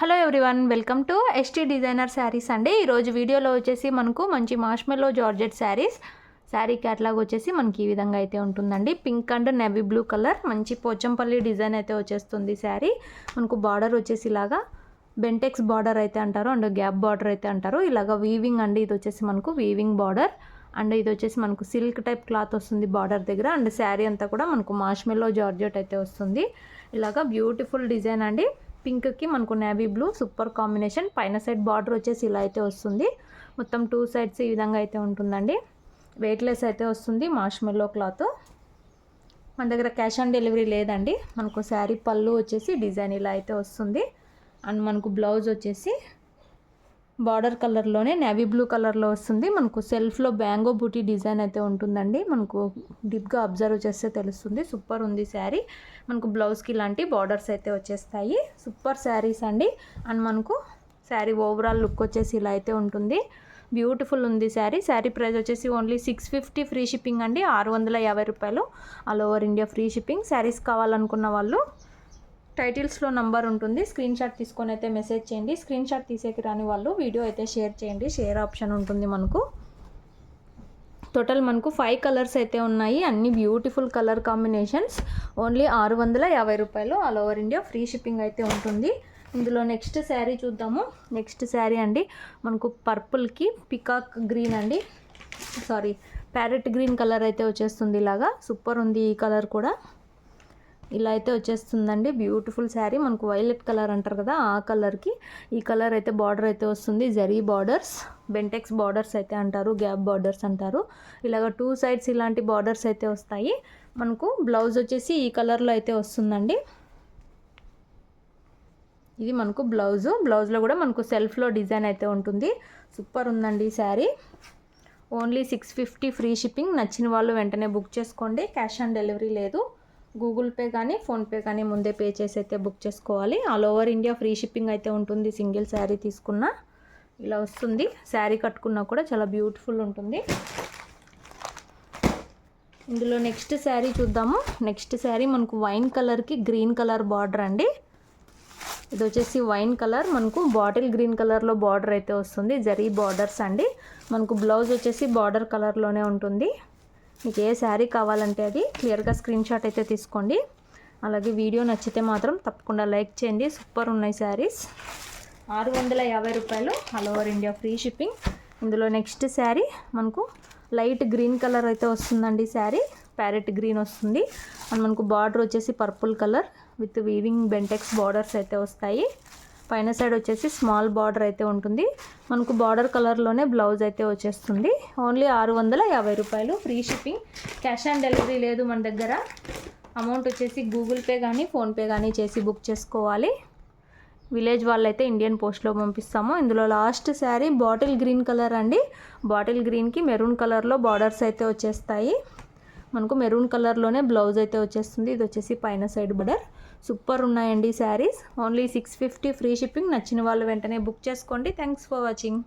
Hello everyone, welcome to ST designer saris అండి. ఈరోజు వీడియోలో వచ్చేసి మనకు మంచి మార్ష్మెల్లో జార్జెట్ శారీ క్యాట్లాగ్ వచ్చేసి మనకి ఈ విధంగా అయితే ఉంటుందండి. Pink and navy blue colour మంచి పోచంపల్లి డిజైన్ అయితే వచ్చేస్తుంది. శారీ మనకు బార్డర్ వచ్చేసి ఇలాగా బెంటెక్స్ బార్డర్ అయితే అంటారు అండ్ గ్యాప్ బార్డర్ అయితే అంటారు. ఇలాగా వీవింగ్ అండి, ఇది వచ్చేసి మనకు వీవింగ్ బార్డర్ అండ్ ఇది వచ్చేసి మనకు సిల్క్ టైప్ క్లాత్ వస్తుంది బార్డర్ దగ్గర. అండ్ శారీ అంతా కూడా మనకు మార్ష్మెల్లో జార్జెట్ అయితే వస్తుంది. ఇలాగా బ్యూటిఫుల్ డిజైన్ అండి. పింక్కి మనకు నేవీ బ్లూ సూపర్ కాంబినేషన్. పైన సైడ్ బార్డర్ వచ్చేసి ఇలా అయితే వస్తుంది. మొత్తం 2 సైడ్స్ ఈ విధంగా అయితే ఉంటుందండి. వెయిట్లెస్ అయితే వస్తుంది మార్ష్మెల్లో క్లాత్. మన దగ్గర క్యాష్ ఆన్ డెలివరీ లేదండి. మనకు శారీ పళ్ళు వచ్చేసి డిజైన్ ఇలా అయితే వస్తుంది. అండ్ మనకు బ్లౌజ్ వచ్చేసి బార్డర్ కలర్లోనే నేవీ బ్లూ కలర్లో వస్తుంది. మనకు సెల్ఫ్లో బ్యాంగో బూటీ డిజైన్ అయితే ఉంటుందండి. మనకు డీప్గా అబ్జర్వ్ చేస్తే తెలుస్తుంది. సూపర్ ఉంది శారీ. మనకు బ్లౌజ్కి ఇలాంటి బార్డర్స్ అయితే వచ్చేస్తాయి. సూపర్ శారీస్ అండి. అండ్ మనకు శారీ ఓవరాల్ లుక్ వచ్చేసి ఇలా అయితే ఉంటుంది. బ్యూటిఫుల్ ఉంది శారీ. శారీ ప్రైస్ వచ్చేసి ఓన్లీ 650 ఫ్రీ షిప్పింగ్ అండి. 650 రూపాయలు all over India free shipping. Saris కావాలనుకున్న వాళ్ళు టైటిల్స్లో నంబర్ ఉంటుంది, స్క్రీన్ షాట్ తీసుకొని అయితే మెసేజ్ చేయండి. స్క్రీన్ షాట్ తీసేకి రాని వాళ్ళు వీడియో అయితే షేర్ చేయండి. షేర్ ఆప్షన్ ఉంటుంది మనకు. టోటల్ మనకు 5 కలర్స్ అయితే ఉన్నాయి. అన్ని బ్యూటిఫుల్ కలర్ కాంబినేషన్స్. ఓన్లీ 650 రూపాయలు all over India free shipping అయితే ఉంటుంది. ఇందులో నెక్స్ట్ శారీ చూద్దాము. నెక్స్ట్ శారీ అండి మనకు పర్పుల్కి పికాక్ గ్రీన్ అండి, ప్యారెట్ గ్రీన్ కలర్ అయితే వచ్చేస్తుంది. ఇలాగా సూపర్ ఉంది ఈ కలర్ కూడా. ఇలా అయితే వచ్చేస్తుందండి. బ్యూటిఫుల్ శారీ. మనకు వైలెట్ కలర్ అంటారు కదా, ఆ కలర్కి ఈ కలర్ అయితే బార్డర్ అయితే వస్తుంది. జరీ బార్డర్స్, బెంటెక్స్ బార్డర్స్ అయితే అంటారు, గ్యాప్ బార్డర్స్ అంటారు. ఇలాగ 2 సైడ్స్ ఇలాంటి బార్డర్స్ అయితే వస్తాయి. మనకు బ్లౌజ్ వచ్చేసి ఈ కలర్లో అయితే వస్తుందండి. ఇది మనకు బ్లౌజ్లో కూడా మనకు సెల్ఫ్లో డిజైన్ అయితే ఉంటుంది. సూపర్ ఉందండి శారీ. Only 650 free shipping. నచ్చిన వాళ్ళు వెంటనే బుక్ చేసుకోండి. క్యాష్ ఆన్ డెలివరీ లేదు. గూగుల్ పే కానీ ఫోన్పే కానీ ముందే పే చేసి అయితే బుక్ చేసుకోవాలి. All over India free shipping అయితే ఉంటుంది. సింగిల్ శారీ తీసుకున్నా ఇలా వస్తుంది. శారీ కట్టుకున్నా కూడా చాలా బ్యూటిఫుల్ ఉంటుంది. ఇందులో నెక్స్ట్ శారీ చూద్దాము. నెక్స్ట్ శారీ మనకు వైన్ కలర్కి గ్రీన్ కలర్ బార్డర్ అండి. ఇది వచ్చేసి వైన్ కలర్, మనకు బాటిల్ గ్రీన్ కలర్లో బార్డర్ అయితే వస్తుంది. జరీ బార్డర్స్ అండి. మనకు బ్లౌజ్ వచ్చేసి బార్డర్ కలర్లోనే ఉంటుంది. మీకు ఏ శారీ కావాలంటే అది క్లియర్గా స్క్రీన్ షాట్ అయితే తీసుకోండి. అలాగే వీడియో నచ్చితే మాత్రం తప్పకుండా లైక్ చేయండి. సూపర్ ఉన్నాయి శారీస్. 650 రూపాయలు all over India free shipping. ఇందులో నెక్స్ట్ శారీ మనకు లైట్ గ్రీన్ కలర్ అయితే వస్తుందండి. శారీ ప్యారెట్ గ్రీన్ వస్తుంది. అండ్ మనకు బార్డర్ వచ్చేసి purple colour with weaving Bentex borders అయితే వస్తాయి. పైన సైడ్ వచ్చేసి స్మాల్ బార్డర్ అయితే ఉంటుంది. మనకు బార్డర్ కలర్లోనే బ్లౌజ్ అయితే వచ్చేస్తుంది. ఓన్లీ 650 రూపాయలు free shipping. Cash on delivery లేదు మన దగ్గర. అమౌంట్ వచ్చేసి గూగుల్ పే కానీ ఫోన్పే కానీ చేసి బుక్ చేసుకోవాలి. విలేజ్ వాళ్ళైతే ఇండియన్ పోస్ట్లో పంపిస్తాము. ఇందులో last sari bottle green colour అండి. బాటిల్ గ్రీన్కి మెరూన్ కలర్లో బార్డర్స్ అయితే వచ్చేస్తాయి. మనకు మెరూన్ కలర్లోనే బ్లౌజ్ అయితే వచ్చేస్తుంది. ఇది వచ్చేసి పైన సైడ్ బార్డర్. సూపర్ ఉన్నాయండి శారీస్. Only 650 free shipping. నచ్చిన వాళ్ళు వెంటనే బుక్ చేసుకోండి. Thanks for watching.